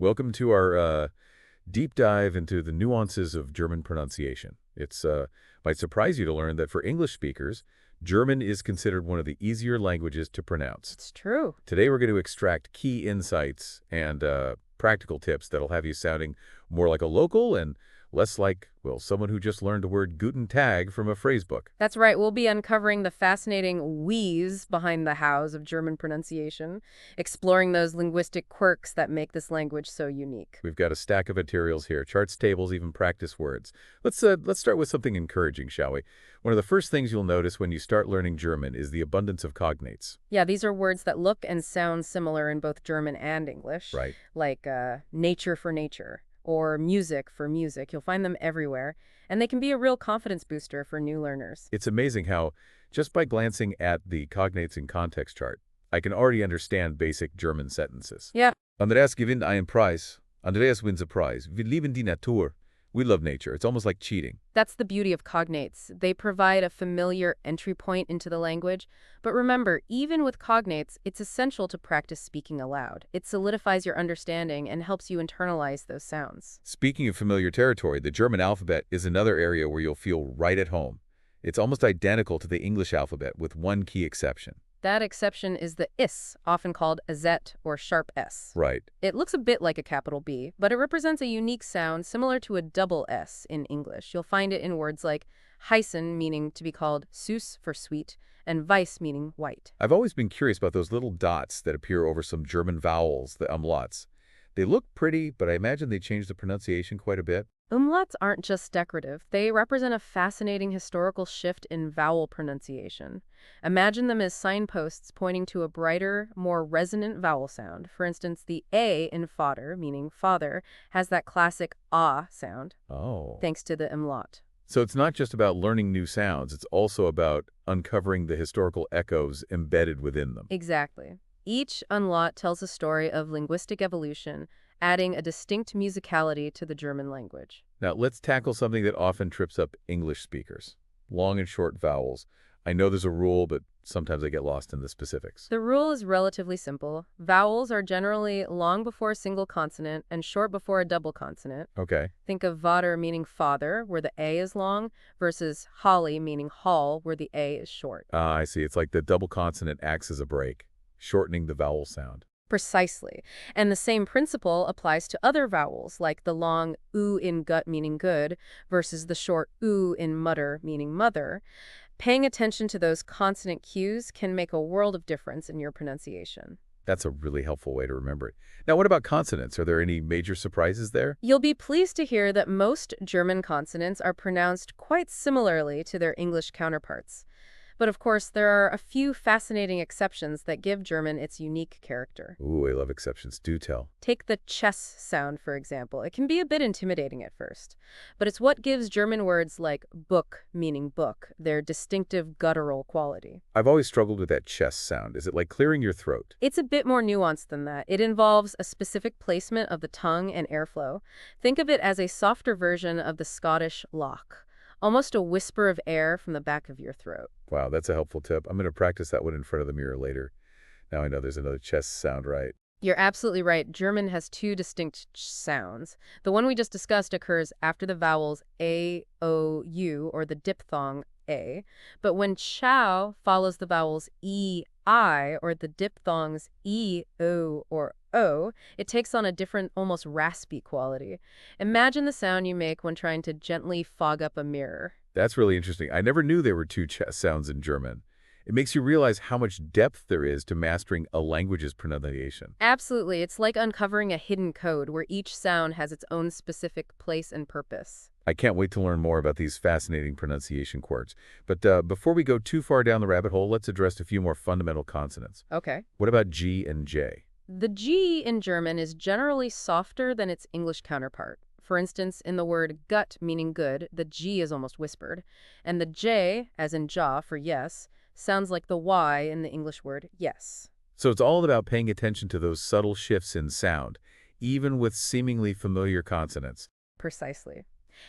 Welcome to our deep dive into the nuances of German pronunciation. It's might surprise you to learn that for English speakers, German is considered one of the easier languages to pronounce. It's true. Today we're going to extract key insights and practical tips that'll have you sounding more like a local and less like, well, someone who just learned the word Guten Tag from a phrase book. That's right. We'll be uncovering the fascinating wheeze behind the hows of German pronunciation, exploring those linguistic quirks that make this language so unique. We've got a stack of materials here, charts, tables, even practice words. Let's start with something encouraging, shall we? One of the first things you'll notice when you start learning German is the abundance of cognates. Yeah, these are words that look and sound similar in both German and English, Right. like nature for nature or music for music. You'll find them everywhere, and they can be a real confidence booster for new learners. It's amazing how, just by glancing at the cognates in context chart, I can already understand basic German sentences. Yeah, Andreas gewinnt einen Preis. Andreas wins a prize. Wir lieben die Natur. We love nature. It's almost like cheating. that's the beauty of cognates. They provide a familiar entry point into the language. But remember, even with cognates, it's essential to practice speaking aloud. It solidifies your understanding and helps you internalize those sounds. Speaking of familiar territory, the German alphabet is another area where you'll feel right at home. It's almost identical to the English alphabet with one key exception. That exception is the is, often called a zet or sharp S. Right. It looks a bit like a capital B, but it represents a unique sound similar to a double S in English. You'll find it in words like heißen, meaning to be called süß for sweet, and weiß, meaning white. I've always been curious about those little dots that appear over some German vowels, the umlauts. They look pretty, but I imagine they change the pronunciation quite a bit. Umlauts aren't just decorative. They represent a fascinating historical shift in vowel pronunciation. Imagine them as signposts pointing to a brighter, more resonant vowel sound. For instance, the A in Vater, meaning father, has that classic ah sound, Oh. thanks to the umlaut. So it's not just about learning new sounds, it's also about uncovering the historical echoes embedded within them. Exactly. Each umlaut tells a story of linguistic evolution, adding a distinct musicality to the German language. Now, let's tackle something that often trips up English speakers. Long and short vowels. I know there's a rule, but sometimes I get lost in the specifics. The rule is relatively simple. Vowels are generally long before a single consonant and short before a double consonant. Okay. Think of Vater meaning father, where the A is long, versus Holly meaning hall, where the A is short. I see. It's like the double consonant acts as a break, shortening the vowel sound. Precisely. And the same principle applies to other vowels, like the long oo in gut meaning good versus the short oo in mutter meaning mother. Paying attention to those consonant cues can make a world of difference in your pronunciation. That's a really helpful way to remember it. Now, what about consonants? Are there any major surprises there? You'll be pleased to hear that most German consonants are pronounced quite similarly to their English counterparts. But of course, there are a few fascinating exceptions that give German its unique character. Ooh, I love exceptions. Do tell. Take the chess sound, for example. It can be a bit intimidating at first, but it's what gives German words like book, meaning book, their distinctive guttural quality. I've always struggled with that chest sound. Is it like clearing your throat? It's a bit more nuanced than that. It involves a specific placement of the tongue and airflow. Think of it as a softer version of the Scottish loch, almost a whisper of air from the back of your throat. Wow, that's a helpful tip. I'm going to practice that one in front of the mirror later. Now I know there's another chest sound, right? You're absolutely right. German has two distinct sounds. The one we just discussed occurs after the vowels A, O, U, or the diphthong A. But when chow follows the vowels E, I, or the diphthongs E, O, or O, it takes on a different, almost raspy quality. Imagine the sound you make when trying to gently fog up a mirror. That's really interesting. I never knew there were two chest sounds in German. It makes you realize how much depth there is to mastering a language's pronunciation. Absolutely. It's like uncovering a hidden code where each sound has its own specific place and purpose. I can't wait to learn more about these fascinating pronunciation quirks. But before we go too far down the rabbit hole, let's address a few more fundamental consonants. Okay. What about G and J? The G in German is generally softer than its English counterpart. For instance, in the word gut, meaning good, the G is almost whispered. And the J, as in jaw for yes, sounds like the Y in the English word yes. So it's all about paying attention to those subtle shifts in sound, even with seemingly familiar consonants. Precisely.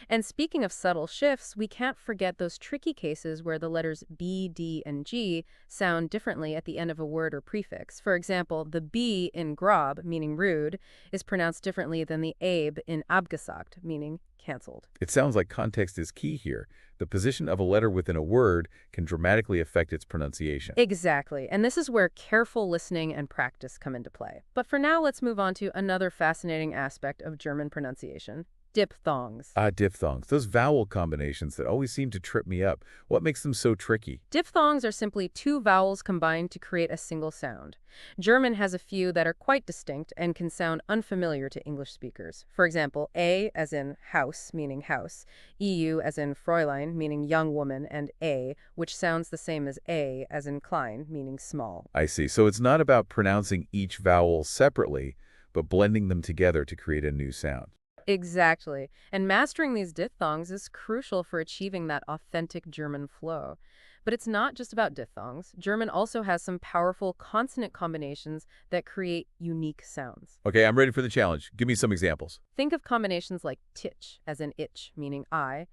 And speaking of subtle shifts, we can't forget those tricky cases where the letters B, D, and G sound differently at the end of a word or prefix. For example, the B in grob, meaning rude, is pronounced differently than the abe in abgesagt, meaning canceled. It sounds like context is key here. The position of a letter within a word can dramatically affect its pronunciation. Exactly, and this is where careful listening and practice come into play. But for now, let's move on to another fascinating aspect of German pronunciation: diphthongs. Ah, diphthongs, those vowel combinations that always seem to trip me up. What makes them so tricky? Diphthongs are simply two vowels combined to create a single sound. German has a few that are quite distinct and can sound unfamiliar to English speakers. For example, A as in house, meaning house, EU as in Fräulein, meaning young woman, and A, which sounds the same as A as in klein, meaning small. I see. So it's not about pronouncing each vowel separately, but blending them together to create a new sound. Exactly. And mastering these diphthongs is crucial for achieving that authentic German flow. But it's not just about diphthongs. German also has some powerful consonant combinations that create unique sounds. Okay, I'm ready for the challenge. Give me some examples. Think of combinations like titch, as in itch, meaning eye,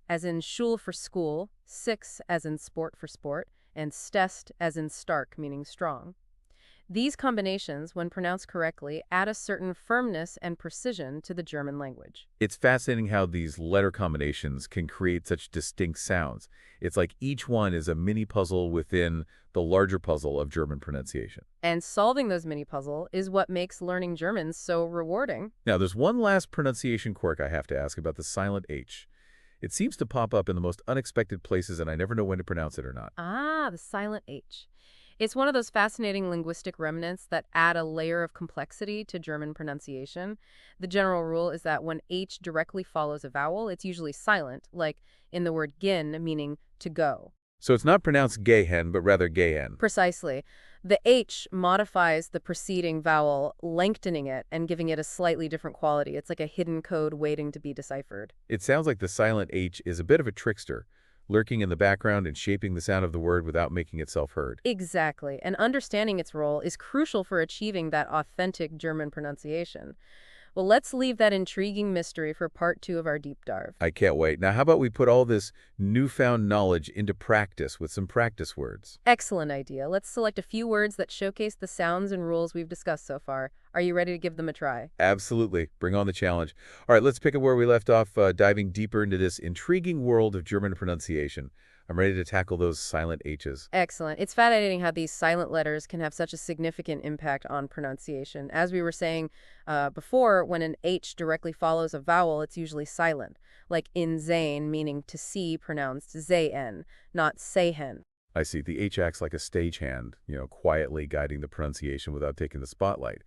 as in Schul for school, six, as in sport for sport, and stest, as in stark, meaning strong. These combinations, when pronounced correctly, add a certain firmness and precision to the German language. It's fascinating how these letter combinations can create such distinct sounds. It's like each one is a mini puzzle within the larger puzzle of German pronunciation. And solving those mini puzzle is what makes learning German so rewarding. Now, there's one last pronunciation quirk I have to ask about the silent H. It seems to pop up in the most unexpected places, and I never know when to pronounce it or not. Ah, the silent H. It's one of those fascinating linguistic remnants that add a layer of complexity to German pronunciation. The general rule is that when H directly follows a vowel, it's usually silent, like in the word gehen, meaning to go. So it's not pronounced gehen, but rather gehen. Precisely. The H modifies the preceding vowel, lengthening it and giving it a slightly different quality. It's like a hidden code waiting to be deciphered. It sounds like the silent H is a bit of a trickster, lurking in the background and shaping the sound of the word without making itself heard. Exactly. And understanding its role is crucial for achieving that authentic German pronunciation. Well, let's leave that intriguing mystery for part 2 of our deep dive. I can't wait. Now, how about we put all this newfound knowledge into practice with some practice words? Excellent idea. Let's select a few words that showcase the sounds and rules we've discussed so far. Are you ready to give them a try? Absolutely. Bring on the challenge. All right, let's pick up where we left off, diving deeper into this intriguing world of German pronunciation. I'm ready to tackle those silent H's. Excellent. It's fascinating how these silent letters can have such a significant impact on pronunciation. As we were saying before, when an H directly follows a vowel, it's usually silent, like in Zane, meaning to see, pronounced Zayn, not Sehen. I see. The H acts like a stagehand, quietly guiding the pronunciation without taking the spotlight.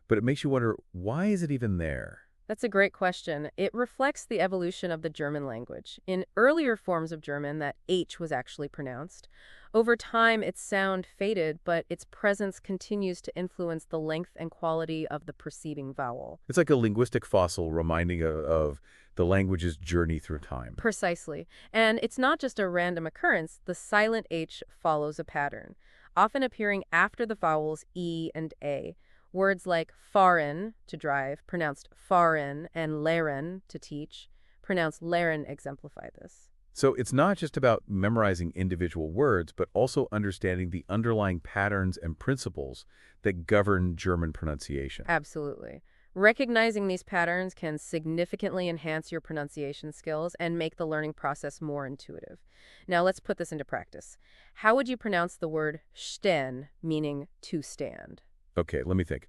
But it makes you wonder, why is it even there? That's a great question. It reflects the evolution of the German language. In earlier forms of German, that H was actually pronounced. Over time, its sound faded, but its presence continues to influence the length and quality of the preceding vowel. It's like a linguistic fossil reminding of the language's journey through time. Precisely. And it's not just a random occurrence. The silent H follows a pattern, often appearing after the vowels E and A. Words like fahren, to drive, pronounced fahren, and lehren, to teach, pronounced lehren, exemplify this. So it's not just about memorizing individual words, but also understanding the underlying patterns and principles that govern German pronunciation. Absolutely. Recognizing these patterns can significantly enhance your pronunciation skills and make the learning process more intuitive. Now let's put this into practice. How would you pronounce the word stehen, meaning to stand? Okay, let me think.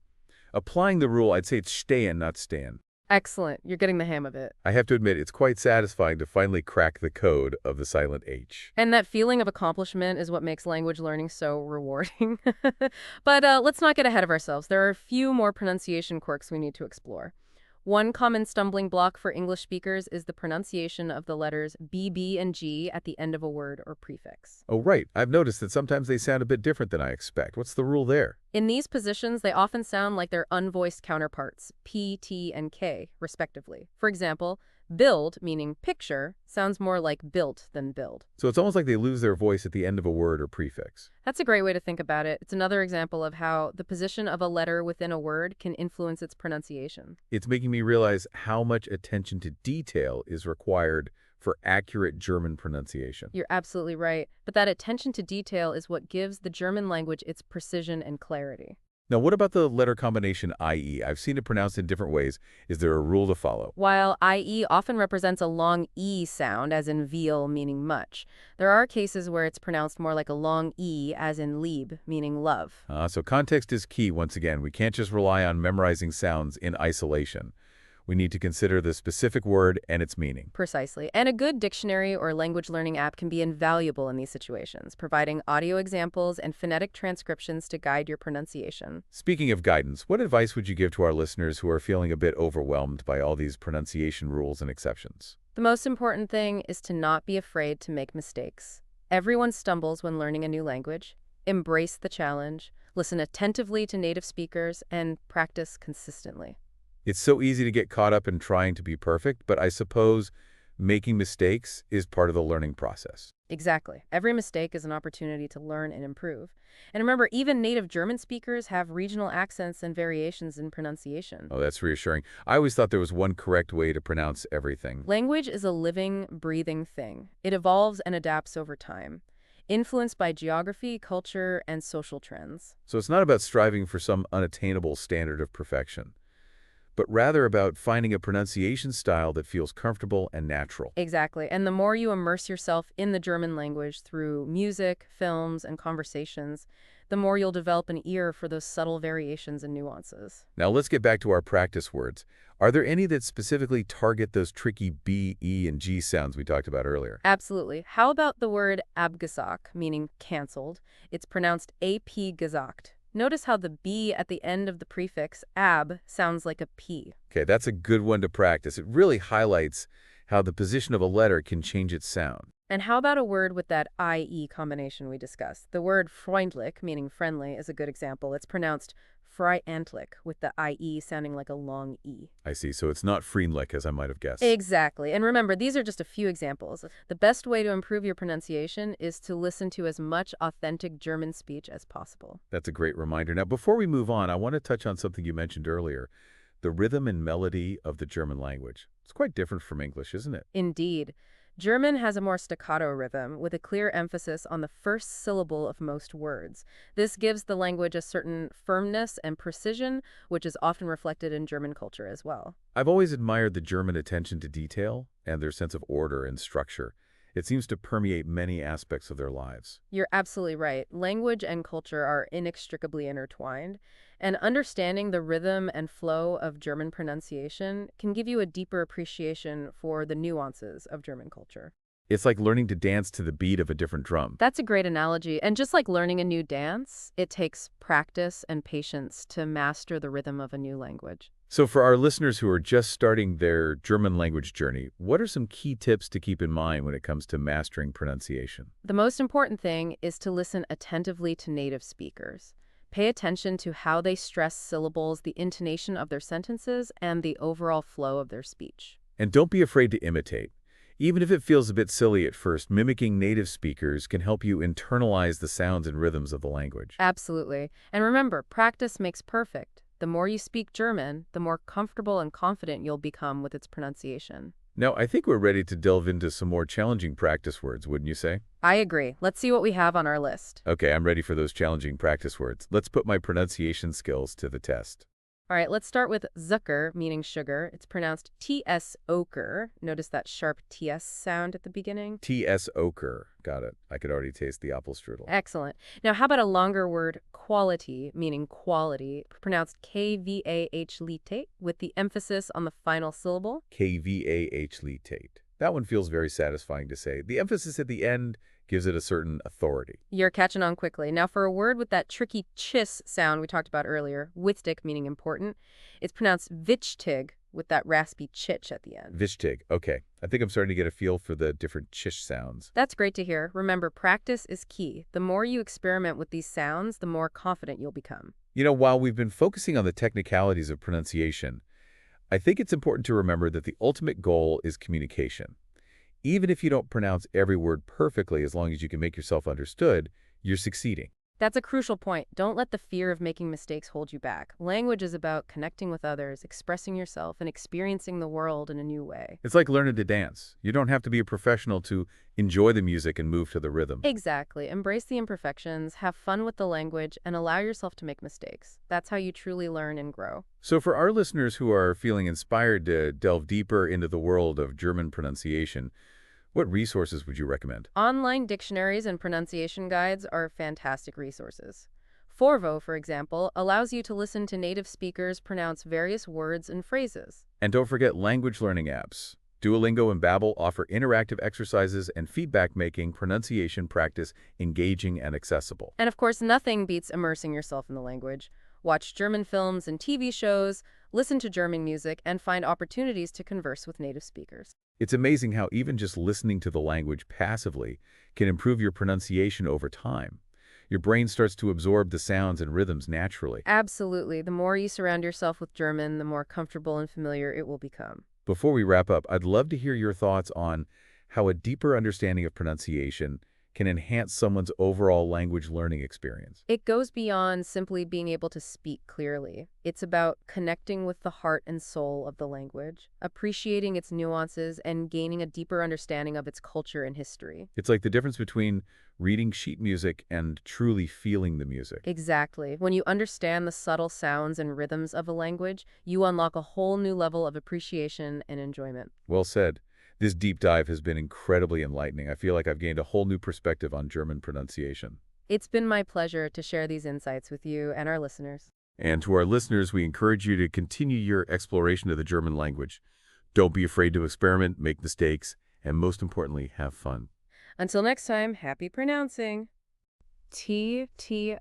Applying the rule, I'd say it's stehen, not stan. Excellent. You're getting the hang of it. I have to admit, it's quite satisfying to finally crack the code of the silent H. And that feeling of accomplishment is what makes language learning so rewarding. But let's not get ahead of ourselves. There are a few more pronunciation quirks we need to explore. One common stumbling block for English speakers is the pronunciation of the letters B, B, and G at the end of a word or prefix. Oh, right. I've noticed that sometimes they sound a bit different than I expect. What's the rule there? In these positions, they often sound like their unvoiced counterparts, P, T, and K, respectively. For example, build, meaning picture, sounds more like built than build. So it's almost like they lose their voice at the end of a word or prefix. That's a great way to think about it. It's another example of how the position of a letter within a word can influence its pronunciation. It's making me realize how much attention to detail is required for accurate German pronunciation. You're absolutely right. But that attention to detail is what gives the German language its precision and clarity. Now, what about the letter combination IE? I've seen it pronounced in different ways. Is there a rule to follow? While IE often represents a long E sound, as in viel, meaning much, there are cases where it's pronounced more like a long E, as in lieb, meaning love. So context is key once again. We can't just rely on memorizing sounds in isolation. We need to consider the specific word and its meaning. Precisely. And a good dictionary or language learning app can be invaluable in these situations, providing audio examples and phonetic transcriptions to guide your pronunciation. Speaking of guidance, what advice would you give to our listeners who are feeling a bit overwhelmed by all these pronunciation rules and exceptions? The most important thing is to not be afraid to make mistakes. Everyone stumbles when learning a new language. Embrace the challenge, listen attentively to native speakers, and practice consistently. It's so easy to get caught up in trying to be perfect, but I suppose making mistakes is part of the learning process. Exactly. Every mistake is an opportunity to learn and improve. And remember, even native German speakers have regional accents and variations in pronunciation. Oh, that's reassuring. I always thought there was one correct way to pronounce everything. Language is a living, breathing thing. It evolves and adapts over time, influenced by geography, culture, and social trends. So it's not about striving for some unattainable standard of perfection, but rather about finding a pronunciation style that feels comfortable and natural. Exactly. And the more you immerse yourself in the German language through music, films, and conversations, the more you'll develop an ear for those subtle variations and nuances. Now let's get back to our practice words. Are there any that specifically target those tricky B, E, and G sounds we talked about earlier? Absolutely. How about the word abgesagt, meaning canceled? It's pronounced abgesagt. Notice how the B at the end of the prefix ab sounds like a P. Okay, that's a good one to practice. It really highlights how the position of a letter can change its sound. And how about a word with that IE combination we discussed? The word freundlich, meaning friendly, is a good example. It's pronounced freundlich, with the IE sounding like a long E. I see, so it's not Freundlich as I might have guessed. Exactly. And remember, these are just a few examples. The best way to improve your pronunciation is to listen to as much authentic German speech as possible. That's a great reminder. Now, before we move on, I want to touch on something you mentioned earlier, the rhythm and melody of the German language. It's quite different from English, isn't it? Indeed. German has a more staccato rhythm with a clear emphasis on the first syllable of most words. This gives the language a certain firmness and precision, which is often reflected in German culture as well. I've always admired the German attention to detail and their sense of order and structure. It seems to permeate many aspects of their lives. You're absolutely right. Language and culture are inextricably intertwined, and understanding the rhythm and flow of German pronunciation can give you a deeper appreciation for the nuances of German culture. It's like learning to dance to the beat of a different drum. That's a great analogy. And just like learning a new dance, it takes practice and patience to master the rhythm of a new language. So for our listeners who are just starting their German language journey, what are some key tips to keep in mind when it comes to mastering pronunciation? The most important thing is to listen attentively to native speakers. Pay attention to how they stress syllables, the intonation of their sentences, and the overall flow of their speech. And don't be afraid to imitate. Even if it feels a bit silly at first, mimicking native speakers can help you internalize the sounds and rhythms of the language. Absolutely. And remember, practice makes perfect. The more you speak German, the more comfortable and confident you'll become with its pronunciation. Now, I think we're ready to delve into some more challenging practice words, wouldn't you say? I agree. Let's see what we have on our list. Okay, I'm ready for those challenging practice words. Let's put my pronunciation skills to the test. All right, let's start with Zucker, meaning sugar. It's pronounced T-S-Oker. Notice that sharp T-S sound at the beginning? T.S. Oker. Got it. I could already taste the apfelstrudel. Excellent. Now, how about a longer word, quality, meaning quality, pronounced K-V-A-H-Litate, with the emphasis on the final syllable? K-V-A-H-Litate. That one feels very satisfying to say. The emphasis at the end gives it a certain authority. You're catching on quickly. Now, for a word with that tricky chis sound we talked about earlier, wichtig, meaning important, it's pronounced wichtig, with that raspy chich at the end. Wichtig. Okay. I think I'm starting to get a feel for the different chish sounds. That's great to hear. Remember, practice is key. The more you experiment with these sounds, the more confident you'll become. While we've been focusing on the technicalities of pronunciation, I think it's important to remember that the ultimate goal is communication. Even if you don't pronounce every word perfectly, as long as you can make yourself understood, you're succeeding. That's a crucial point. Don't let the fear of making mistakes hold you back. Language is about connecting with others, expressing yourself, and experiencing the world in a new way. It's like learning to dance. You don't have to be a professional to enjoy the music and move to the rhythm. Exactly. Embrace the imperfections, have fun with the language, and allow yourself to make mistakes. That's how you truly learn and grow. So for our listeners who are feeling inspired to delve deeper into the world of German pronunciation, what resources would you recommend? Online dictionaries and pronunciation guides are fantastic resources. Forvo, for example, allows you to listen to native speakers pronounce various words and phrases. And don't forget language learning apps. Duolingo and Babbel offer interactive exercises and feedback, making pronunciation practice engaging and accessible. And of course, nothing beats immersing yourself in the language. Watch German films and TV shows, listen to German music, and find opportunities to converse with native speakers. It's amazing how even just listening to the language passively can improve your pronunciation over time. Your brain starts to absorb the sounds and rhythms naturally. Absolutely. The more you surround yourself with German, the more comfortable and familiar it will become. Before we wrap up, I'd love to hear your thoughts on how a deeper understanding of pronunciation can enhance someone's overall language learning experience. It goes beyond simply being able to speak clearly. It's about connecting with the heart and soul of the language, appreciating its nuances, and gaining a deeper understanding of its culture and history. It's like the difference between reading sheet music and truly feeling the music. Exactly. When you understand the subtle sounds and rhythms of a language, you unlock a whole new level of appreciation and enjoyment. Well said. This deep dive has been incredibly enlightening. I feel like I've gained a whole new perspective on German pronunciation. It's been my pleasure to share these insights with you and our listeners. And to our listeners, we encourage you to continue your exploration of the German language. Don't be afraid to experiment, make mistakes, and most importantly, have fun. Until next time, happy pronouncing. TTI